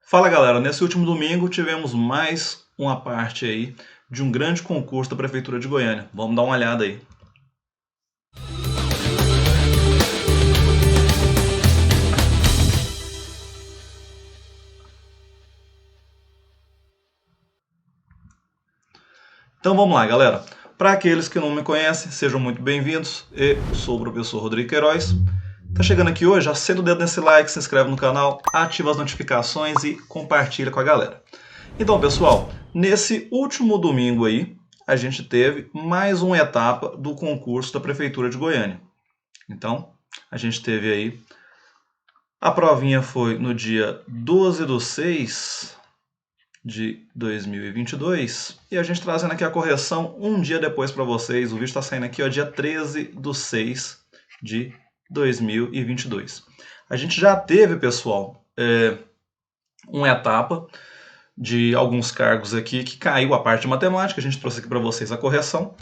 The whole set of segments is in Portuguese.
Fala galera, nesse último domingo tivemos mais uma parte aí de um grande concurso da Prefeitura de Goiânia. Vamos dar uma olhada aí. Então vamos lá galera. Para aqueles que não me conhecem, sejam muito bem-vindos. Eu sou o professor Rodrigo Queiroz. Tá chegando aqui hoje, acenda o dedo nesse like, se inscreve no canal, ativa as notificações e compartilha com a galera. Então pessoal, nesse último domingo aí, a gente teve mais uma etapa do concurso da Prefeitura de Goiânia. Então, a gente teve aí, a provinha foi no dia 12/6 de 2022, e a gente trazendo aqui a correção um dia depois para vocês. O vídeo está saindo aqui, ó, dia 13/6 de 2022. A gente já teve, pessoal, uma etapa de alguns cargos aqui que caiu a parte de matemática. A gente trouxe aqui para vocês a correção.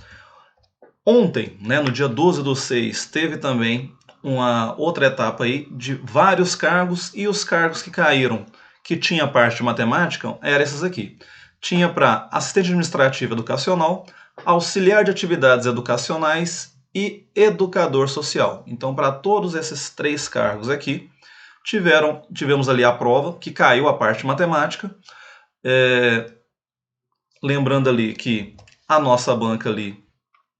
Ontem, né, no dia 12/6, teve também uma outra etapa aí de vários cargos, e os cargos que caíram, que tinha parte de matemática, eram esses aqui. Tinha para assistente administrativo educacional, auxiliar de atividades educacionais e educador social. Então, para todos esses três cargos aqui, tivemos ali a prova, que caiu a parte de matemática. Lembrando ali que a nossa banca ali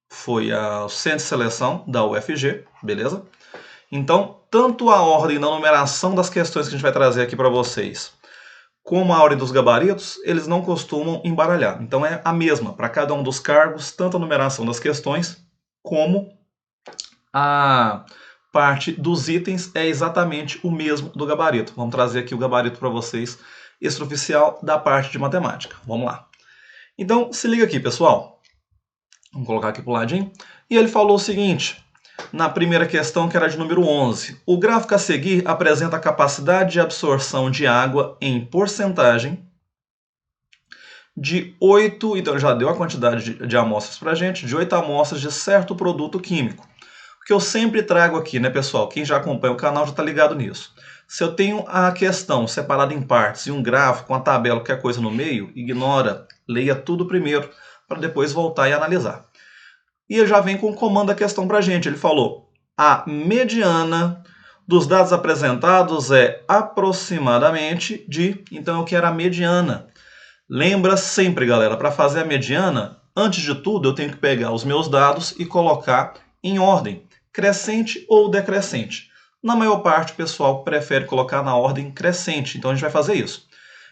foi o Centro de Seleção da UFG, beleza? Então, tanto a ordem da numeração das questões que a gente vai trazer aqui para vocês, como a ordem dos gabaritos, eles não costumam embaralhar. Então é a mesma para cada um dos cargos, tanto a numeração das questões, como a parte dos itens é exatamente o mesmo do gabarito. Vamos trazer aqui o gabarito para vocês, extraoficial da parte de matemática. Vamos lá. Então, se liga aqui, pessoal. Vamos colocar aqui para o ladinho. E ele falou o seguinte, na primeira questão, que era de número 11. O gráfico a seguir apresenta a capacidade de absorção de água em porcentagem de 8, então já deu a quantidade de amostras para a gente, de 8 amostras de certo produto químico. O que eu sempre trago aqui, né, pessoal? Quem já acompanha o canal já está ligado nisso. Se eu tenho a questão separada em partes e um gráfico, uma tabela, qualquer coisa no meio, ignora, leia tudo primeiro, para depois voltar e analisar. E ele já vem com o comando da questão para a gente. Ele falou, a mediana dos dados apresentados é aproximadamente de... Então eu quero a mediana. Lembra sempre, galera, para fazer a mediana, antes de tudo eu tenho que pegar os meus dados e colocar em ordem, crescente ou decrescente. Na maior parte o pessoal prefere colocar na ordem crescente, então a gente vai fazer isso.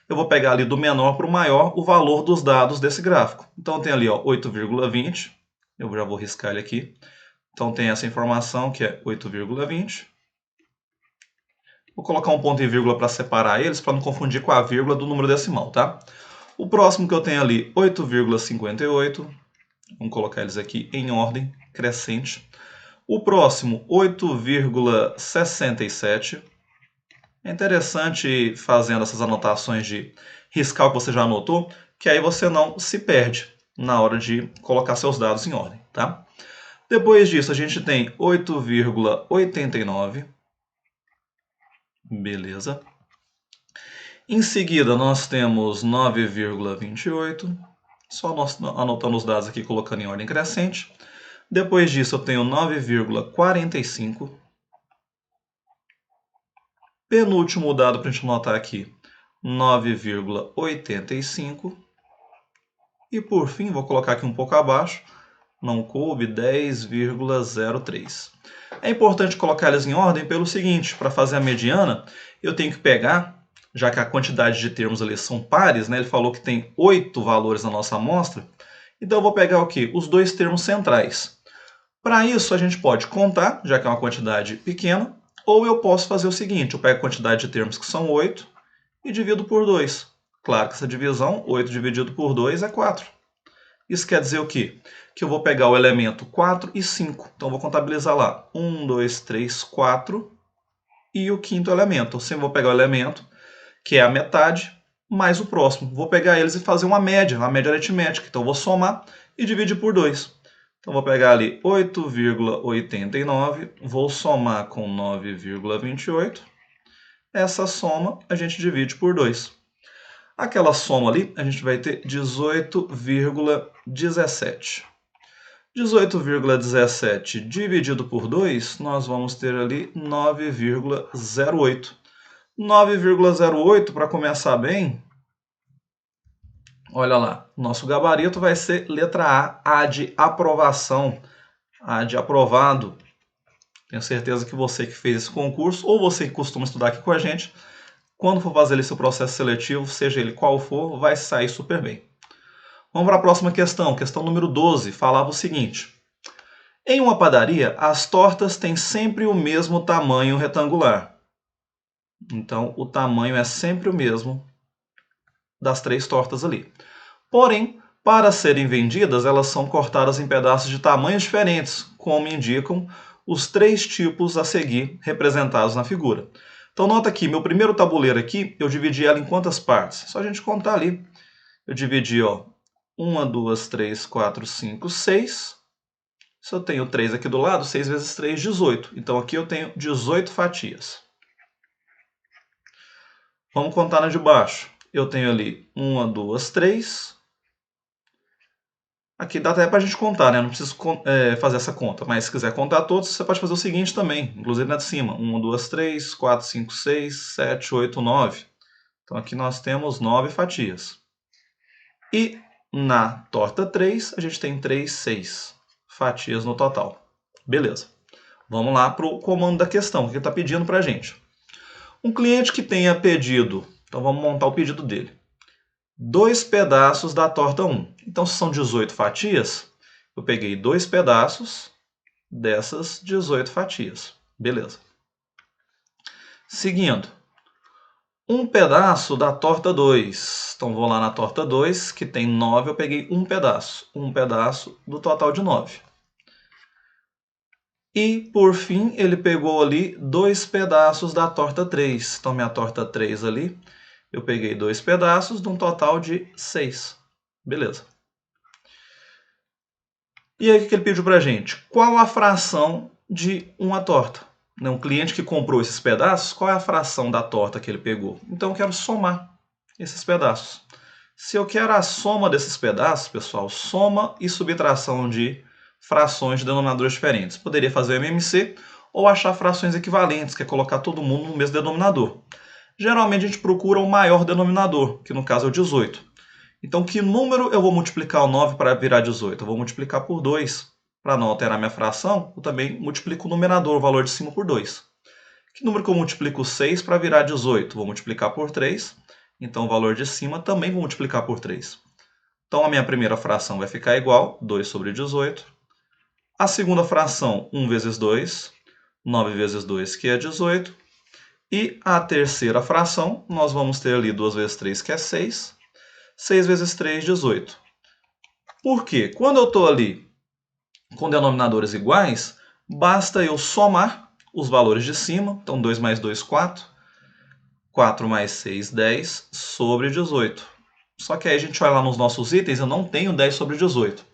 Eu vou pegar ali do menor para o maior o valor dos dados desse gráfico. Então tem ali 8,20, eu já vou riscar ele aqui. Então tem essa informação que é 8,20. Vou colocar um ponto e vírgula para separar eles, para não confundir com a vírgula do número decimal, tá? O próximo que eu tenho ali, 8,58. Vamos colocar eles aqui em ordem crescente. O próximo, 8,67. É interessante fazendo essas anotações de riscar o que você já anotou, que aí você não se perde na hora de colocar seus dados em ordem, tá? Depois disso, a gente tem 8,89. Beleza. Em seguida, nós temos 9,28. Só nós anotando os dados aqui, colocando em ordem crescente. Depois disso, eu tenho 9,45. Penúltimo dado para a gente anotar aqui, 9,85. E por fim, vou colocar aqui um pouco abaixo, não coube, 10,03. É importante colocar eles em ordem pelo seguinte, para fazer a mediana, eu tenho que pegar, já que a quantidade de termos ali são pares, né? Ele falou que tem 8 valores na nossa amostra, então eu vou pegar o quê? Os dois termos centrais. Para isso, a gente pode contar, já que é uma quantidade pequena, ou eu posso fazer o seguinte, eu pego a quantidade de termos que são 8 e divido por 2. Claro que essa divisão, 8 dividido por 2 é 4. Isso quer dizer o quê? Que eu vou pegar o elemento 4 e 5. Então eu vou contabilizar lá 1, 2, 3, 4 e o quinto elemento. Eu sempre vou pegar o elemento que é a metade mais o próximo. Vou pegar eles e fazer uma média aritmética. Então eu vou somar e dividir por 2. Então, vou pegar ali 8,89, vou somar com 9,28. Essa soma a gente divide por 2. Aquela soma ali, a gente vai ter 18,17. 18,17 dividido por 2, nós vamos ter ali 9,08. 9,08, para começar bem, olha lá, nosso gabarito vai ser letra A de aprovação, A de aprovado. Tenho certeza que você que fez esse concurso, ou você que costuma estudar aqui com a gente, quando for fazer esse processo seletivo, seja ele qual for, vai sair super bem. Vamos para a próxima questão, questão número 12, falava o seguinte: em uma padaria, as tortas têm sempre o mesmo tamanho retangular. Então, o tamanho é sempre o mesmo das 3 tortas ali. Porém, para serem vendidas, elas são cortadas em pedaços de tamanhos diferentes, como indicam os 3 tipos a seguir representados na figura. Então, nota aqui, meu primeiro tabuleiro aqui, eu dividi ela em quantas partes? Só a gente contar ali. Eu dividi, ó, 1, 2, 3, 4, 5, 6. Se eu tenho 3 aqui do lado, 6 vezes 3, 18. Então, aqui eu tenho 18 fatias. Vamos contar na de baixo. Eu tenho ali 1, 2, 3. Aqui dá até para a gente contar, né? Não preciso fazer essa conta, mas se quiser contar todos, você pode fazer o seguinte também, inclusive na de cima. 1, 2, 3, 4, 5, 6, 7, 8, 9. Então aqui nós temos 9 fatias. E na torta 3, a gente tem 3, 6 fatias no total. Beleza. Vamos lá para o comando da questão, o que ele está pedindo para a gente. Um cliente que tenha pedido, então vamos montar o pedido dele. 2 pedaços da torta 1. Então, se são 18 fatias, eu peguei 2 pedaços dessas 18 fatias. Beleza. Seguindo. 1 pedaço da torta 2. Então, vou lá na torta 2, que tem 9, eu peguei 1 pedaço. 1 pedaço do total de 9. E, por fim, ele pegou ali 2 pedaços da torta 3. Então, minha torta 3 ali, eu peguei 2 pedaços de um total de 6. Beleza. E aí, o que ele pediu para a gente? Qual a fração de uma torta? Um cliente que comprou esses pedaços, qual é a fração da torta que ele pegou? Então, eu quero somar esses pedaços. Se eu quero a soma desses pedaços, pessoal, soma e subtração de frações de denominadores diferentes. Poderia fazer o MMC ou achar frações equivalentes, que é colocar todo mundo no mesmo denominador. Geralmente, a gente procura o maior denominador, que no caso é o 18. Então, que número eu vou multiplicar o 9 para virar 18? Eu vou multiplicar por 2. Para não alterar minha fração, eu também multiplico o numerador, o valor de cima, por 2. Que número que eu multiplico 6 para virar 18? Vou multiplicar por 3. Então, o valor de cima também vou multiplicar por 3. Então, a minha primeira fração vai ficar igual, 2 sobre 18. A segunda fração, 1 vezes 2. 9 vezes 2, que é 18. E a terceira fração, nós vamos ter ali 2 vezes 3, que é 6. 6 vezes 3, 18. Por quê? Quando eu estou ali com denominadores iguais, basta eu somar os valores de cima. Então, 2 mais 2, 4. 4 mais 6, 10 sobre 18. Só que aí a gente olha lá nos nossos itens, eu não tenho 10 sobre 18.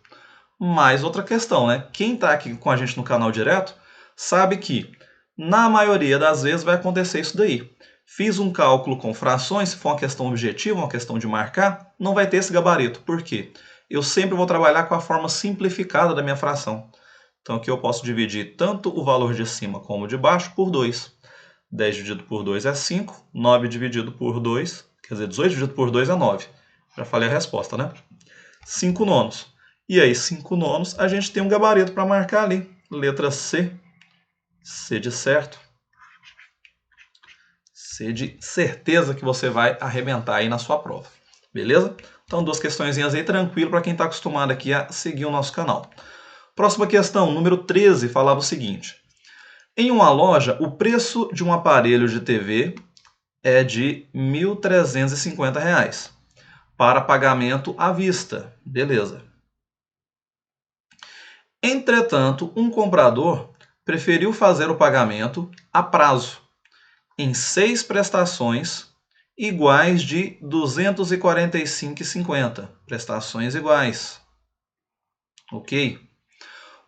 Mas outra questão, né? Quem está aqui com a gente no canal direto sabe que, na maioria das vezes, vai acontecer isso daí. Fiz um cálculo com frações, se for uma questão objetiva, uma questão de marcar, não vai ter esse gabarito. Por quê? Eu sempre vou trabalhar com a forma simplificada da minha fração. Então aqui eu posso dividir tanto o valor de cima como o de baixo por 2. 10 dividido por 2 é 5, 9 dividido por 2, quer dizer, 18 dividido por 2 é 9. Já falei a resposta, né? 5 nonos. E aí, 5 nonos, a gente tem um gabarito para marcar ali. Letra C. C de certo. C de certeza que você vai arrebentar aí na sua prova. Beleza? Então, 2 questõezinhas aí, tranquilo para quem está acostumado aqui a seguir o nosso canal. Próxima questão, número 13, falava o seguinte. Em uma loja, o preço de um aparelho de TV é de R$ 1.350 para pagamento à vista. Beleza. Entretanto, um comprador preferiu fazer o pagamento a prazo, em 6 prestações iguais de R$ 245,50. Prestações iguais. Ok?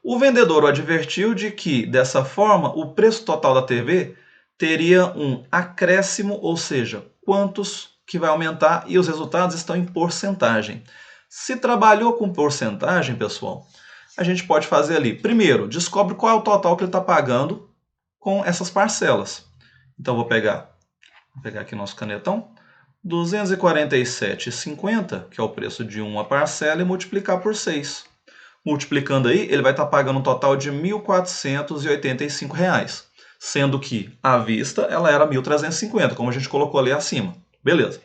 O vendedor o advertiu de que, dessa forma, o preço total da TV teria um acréscimo, ou seja, quantos que vai aumentar e os resultados estão em porcentagem. Se trabalhou com porcentagem, pessoal, a gente pode fazer ali. Primeiro, descobre qual é o total que ele está pagando com essas parcelas. Então, vou pegar aqui nosso canetão. 247,50, que é o preço de uma parcela, e multiplicar por 6. Multiplicando aí, ele vai estar pagando um total de R$ 1.485, sendo que à vista ela era 1.350, como a gente colocou ali acima. Beleza.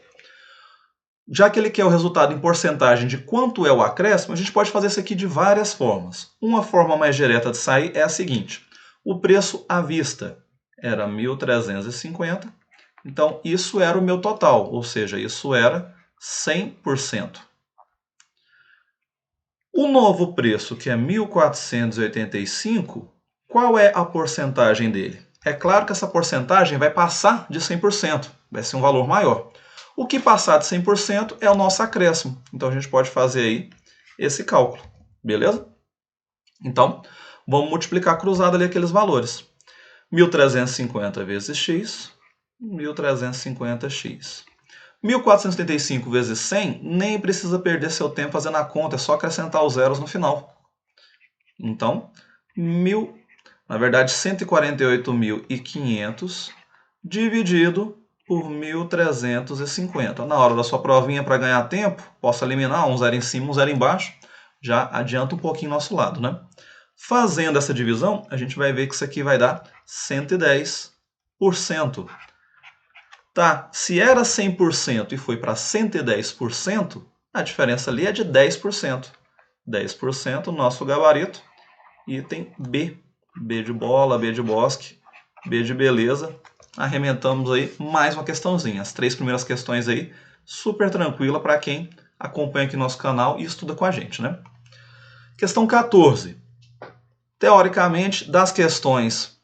Já que ele quer o resultado em porcentagem de quanto é o acréscimo, a gente pode fazer isso aqui de várias formas. Uma forma mais direta de sair é a seguinte. O preço à vista era 1.350, então isso era o meu total, ou seja, isso era 100%. O novo preço, que é 1.485, qual é a porcentagem dele? É claro que essa porcentagem vai passar de 100%, vai ser um valor maior. O que passar de 100% é o nosso acréscimo. Então, a gente pode fazer aí esse cálculo, beleza? Então, vamos multiplicar cruzado ali aqueles valores. 1.350 vezes x, 1.350x. 1.475 vezes 100, nem precisa perder seu tempo fazendo a conta, é só acrescentar os zeros no final. Então, 148.500 dividido por 1.350. Na hora da sua provinha, para ganhar tempo, posso eliminar um zero em cima, um zero embaixo. Já adianta um pouquinho nosso lado, né? Fazendo essa divisão, a gente vai ver que isso aqui vai dar 110%. Tá, se era 100% e foi para 110%, a diferença ali é de 10%. 10%, nosso gabarito, item B. B de bola, B de bosque, B de beleza. Arrementamos aí mais uma questãozinha. As 3 primeiras questões aí, super tranquila para quem acompanha aqui nosso canal e estuda com a gente, né? Questão 14. Teoricamente, das questões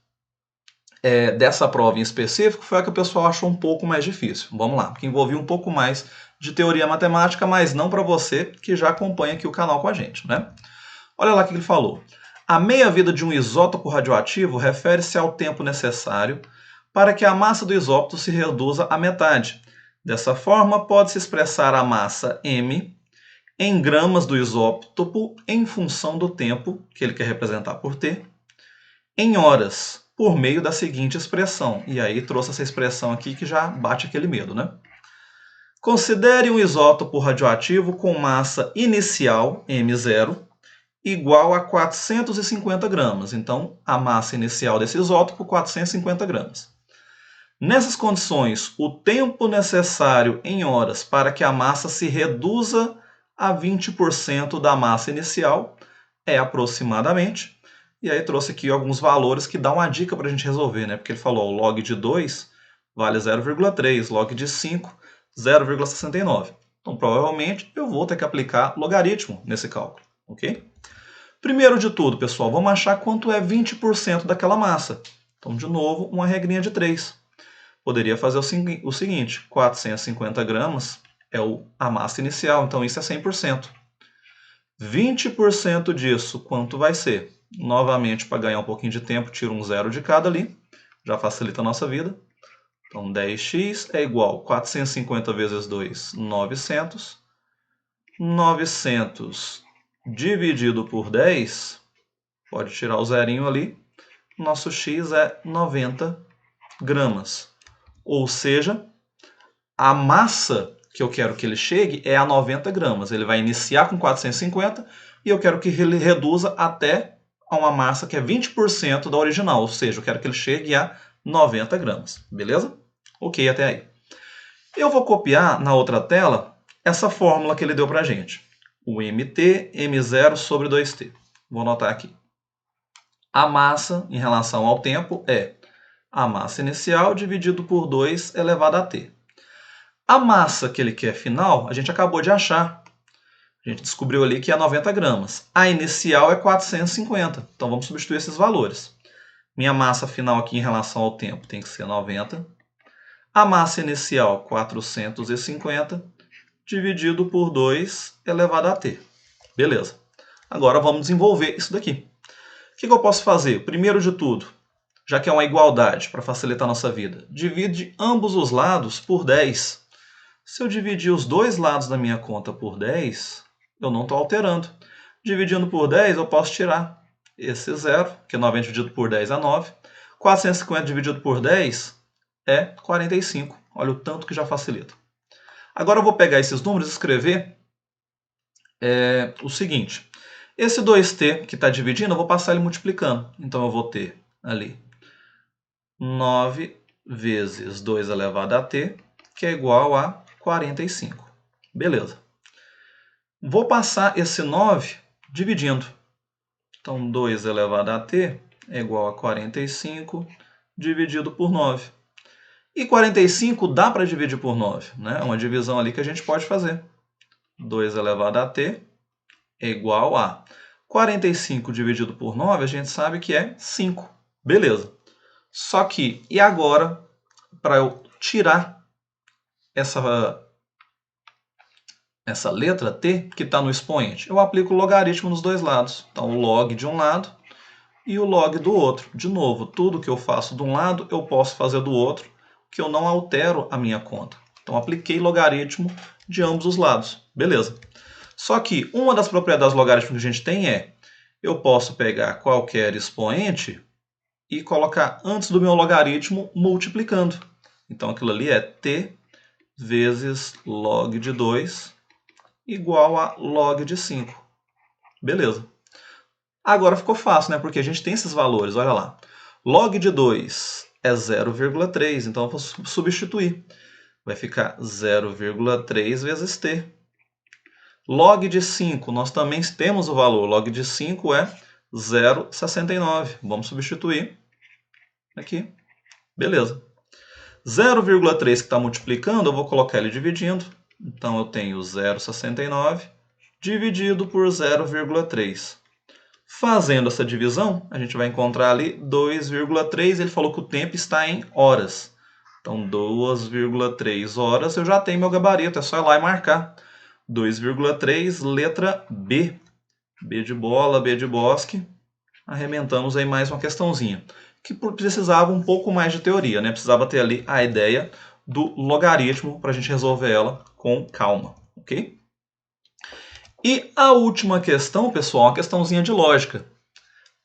dessa prova em específico, foi a que o pessoal achou um pouco mais difícil. Vamos lá, que envolvia um pouco mais de teoria matemática, mas não para você que já acompanha aqui o canal com a gente, né? Olha lá o que ele falou. A meia-vida de um isótopo radioativo refere-se ao tempo necessário para que a massa do isótopo se reduza à metade. Dessa forma, pode-se expressar a massa m em gramas do isótopo em função do tempo, que ele quer representar por t, em horas, por meio da seguinte expressão. E aí trouxe essa expressão aqui que já bate aquele medo, né? Considere um isótopo radioativo com massa inicial, m0, igual a 450 gramas. Então, a massa inicial desse isótopo, 450 gramas. Nessas condições, o tempo necessário em horas para que a massa se reduza a 20% da massa inicial é aproximadamente. E aí trouxe aqui alguns valores que dão uma dica para a gente resolver, né? Porque ele falou, o log de 2 vale 0,3, log de 5, 0,69. Então, provavelmente, eu vou ter que aplicar logaritmo nesse cálculo, ok? Primeiro de tudo, pessoal, vamos achar quanto é 20% daquela massa. Então, de novo, uma regrinha de 3. Poderia fazer o seguinte, 450 gramas é a massa inicial, então isso é 100%. 20% disso, quanto vai ser? Novamente, para ganhar um pouquinho de tempo, tiro um zero de cada ali. Já facilita a nossa vida. Então, 10x é igual a 450 vezes 2, 900. 900 dividido por 10, pode tirar o zerinho ali. Nosso x é 90 gramas. Ou seja, a massa que eu quero que ele chegue é a 90 gramas. Ele vai iniciar com 450 e eu quero que ele reduza até a uma massa que é 20% da original, ou seja, eu quero que ele chegue a 90 gramas, beleza? Ok, até aí. Eu vou copiar na outra tela essa fórmula que ele deu para a gente. O MT, M0 sobre 2T. Vou anotar aqui. A massa em relação ao tempo é a massa inicial dividido por 2 elevado a T. A massa que ele quer final, a gente acabou de achar. A gente descobriu ali que é 90 gramas. A inicial é 450. Então, vamos substituir esses valores. Minha massa final aqui em relação ao tempo tem que ser 90. A massa inicial, 450, dividido por 2 elevado a t. Beleza. Agora, vamos desenvolver isso daqui. O que eu posso fazer? Primeiro de tudo, já que é uma igualdade para facilitar a nossa vida, divide ambos os lados por 10. Se eu dividir os dois lados da minha conta por 10, eu não estou alterando. Dividindo por 10, eu posso tirar esse 0, que 90 dividido por 10 é 9. 450 dividido por 10 é 45. Olha o tanto que já facilita. Agora eu vou pegar esses números e escrever o seguinte. Esse 2t que está dividindo, eu vou passar ele multiplicando. Então eu vou ter ali 9 vezes 2 elevado a t, que é igual a 45. Beleza. Vou passar esse 9 dividindo. Então 2 elevado a t é igual a 45 dividido por 9. E 45 dá para dividir por 9, né? É uma divisão ali que a gente pode fazer. 2 elevado a t é igual a 45 dividido por 9, a gente sabe que é 5. Beleza. Só que, e agora, para eu tirar essa letra t que está no expoente? Eu aplico o logaritmo nos dois lados. Então, o log de um lado e o log do outro. De novo, tudo que eu faço de um lado, eu posso fazer do outro, que eu não altero a minha conta. Então, apliquei logaritmo de ambos os lados. Beleza. Só que uma das propriedades logarítmicas que a gente tem é, eu posso pegar qualquer expoente e colocar antes do meu logaritmo multiplicando. Então, aquilo ali é t vezes log de 2 igual a log de 5. Beleza. Agora ficou fácil, né? Porque a gente tem esses valores, olha lá. Log de 2 é 0,3, então eu vou substituir. Vai ficar 0,3 vezes t. Log de 5, nós também temos o valor. Log de 5 é 0,69. Vamos substituir aqui. Beleza. 0,3 que está multiplicando, eu vou colocar ele dividindo. Então, eu tenho 0,69 dividido por 0,3. Fazendo essa divisão, a gente vai encontrar ali 2,3. Ele falou que o tempo está em horas. Então, 2,3 horas, eu já tenho meu gabarito. É só ir lá e marcar. 2,3, letra B. B de bola, B de bosque. Arrementamos aí mais uma questãozinha. Que precisava um pouco mais de teoria, né? Precisava ter ali a ideia do logaritmo para a gente resolver ela com calma, ok? E a última questão, pessoal, uma questãozinha de lógica,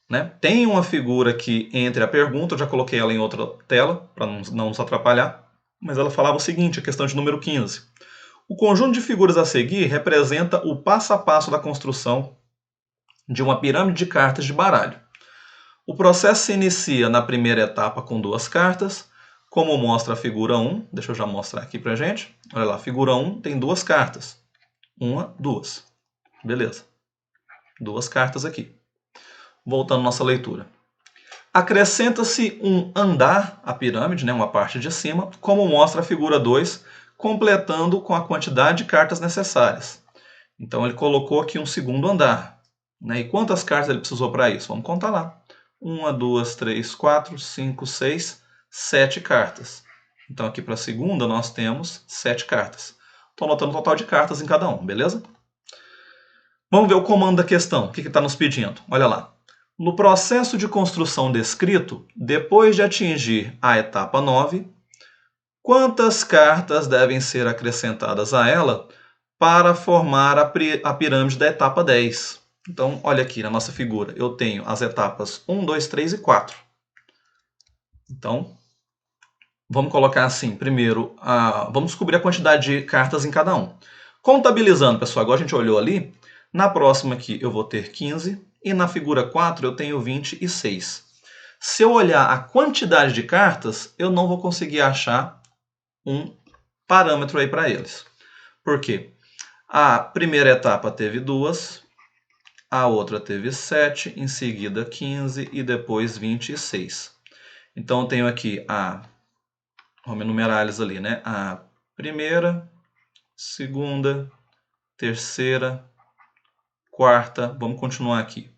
né? Tem uma figura aqui entre a pergunta, eu já coloquei ela em outra tela para não nos atrapalhar, mas ela falava o seguinte, a questão de número 15. O conjunto de figuras a seguir representa o passo a passo da construção de uma pirâmide de cartas de baralho. O processo se inicia na primeira etapa com 2 cartas, como mostra a figura 1. Deixa eu já mostrar aqui pra gente. Olha lá, a figura 1 tem 2 cartas. 1, 2. Beleza. 2 cartas aqui. Voltando à nossa leitura. Acrescenta-se um andar à pirâmide, né, uma parte de cima, como mostra a figura 2, completando com a quantidade de cartas necessárias. Então ele colocou aqui um segundo andar, né? E quantas cartas ele precisou para isso? Vamos contar lá. 1, 2, 3, 4, 5, 6, 7 cartas. Então aqui para a segunda nós temos 7 cartas. Estou anotando o total de cartas em cada um, beleza? Vamos ver o comando da questão. O que está nos pedindo? Olha lá. No processo de construção descrito, depois de atingir a etapa 9, quantas cartas devem ser acrescentadas a ela para formar a pirâmide da etapa 10? Então, olha aqui na nossa figura, eu tenho as etapas 1, 2, 3 e 4. Então, vamos colocar assim, primeiro, vamos descobrir a quantidade de cartas em cada um. Contabilizando, pessoal, agora a gente olhou ali, na próxima aqui eu vou ter 15 e na figura 4 eu tenho 26. Se eu olhar a quantidade de cartas, eu não vou conseguir achar um parâmetro aí para eles. Por quê? A primeira etapa teve 2, a outra teve 7, em seguida 15 e depois 26. Então eu tenho aqui vamos enumerar eles ali, né? A primeira, segunda, terceira, quarta, vamos continuar aqui.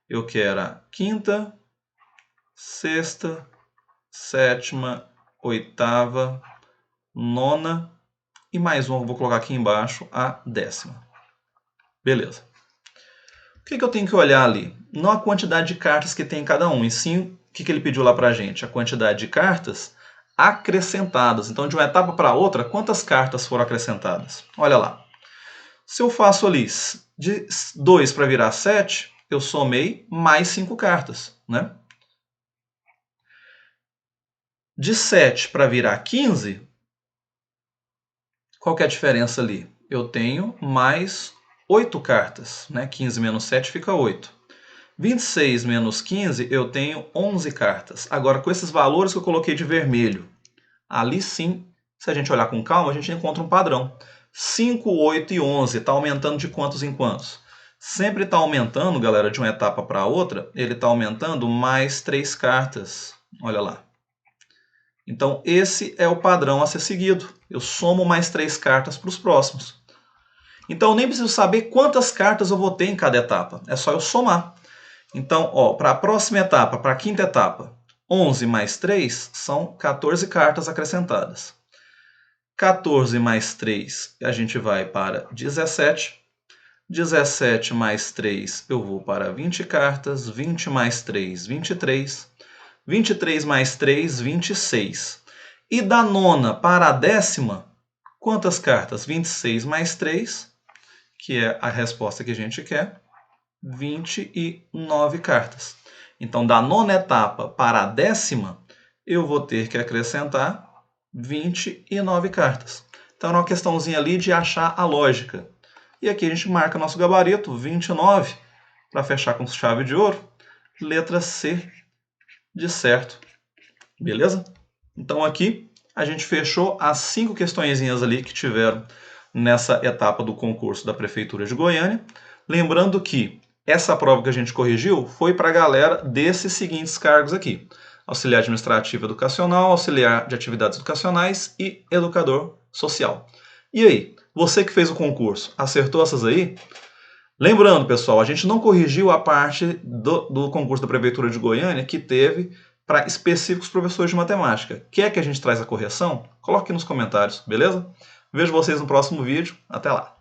Eu quero a quinta, sexta, sétima, oitava, nona e mais uma, vou colocar aqui embaixo, a 10ª. Beleza. O que eu tenho que olhar ali? Não a quantidade de cartas que tem em cada um, e sim o que ele pediu lá pra gente. A quantidade de cartas acrescentadas. Então, de uma etapa para outra, quantas cartas foram acrescentadas? Olha lá. Se eu faço ali de 2 para virar 7, eu somei mais 5 cartas, né? De 7 para virar 15, qual que é a diferença ali? Eu tenho mais 8 cartas, né? 15 menos 7 fica 8. 26 menos 15, eu tenho 11 cartas. Agora, com esses valores que eu coloquei de vermelho, ali sim, se a gente olhar com calma, a gente encontra um padrão. 5, 8 e 11, está aumentando de quantos em quantos? Sempre está aumentando, galera, de uma etapa para outra, ele está aumentando mais 3 cartas. Olha lá. Então, esse é o padrão a ser seguido. Eu somo mais 3 cartas para os próximos. Então, eu nem preciso saber quantas cartas eu vou ter em cada etapa. É só eu somar. Então, para a próxima etapa, para a quinta etapa, 11 mais 3 são 14 cartas acrescentadas. 14 mais 3, a gente vai para 17. 17 mais 3, eu vou para 20 cartas. 20 mais 3, 23. 23 mais 3, 26. E da nona para a décima, quantas cartas? 26 mais 3, que é a resposta que a gente quer, 29 cartas. Então, da nona etapa para a décima, eu vou ter que acrescentar 29 cartas. Então, é uma questãozinha ali de achar a lógica. E aqui a gente marca nosso gabarito, 29, para fechar com chave de ouro, letra C de certo. Beleza? Então aqui a gente fechou as 5 questõezinhas ali que tiveram nessa etapa do concurso da Prefeitura de Goiânia. Lembrando que essa prova que a gente corrigiu foi para a galera desses seguintes cargos aqui: auxiliar administrativo educacional, auxiliar de atividades educacionais e educador social. E aí, você que fez o concurso, acertou essas aí? Lembrando, pessoal, a gente não corrigiu a parte do concurso da Prefeitura de Goiânia que teve para específicos professores de matemática. Quer que a gente traz a correção? Coloque aqui nos comentários, beleza? Vejo vocês no próximo vídeo. Até lá!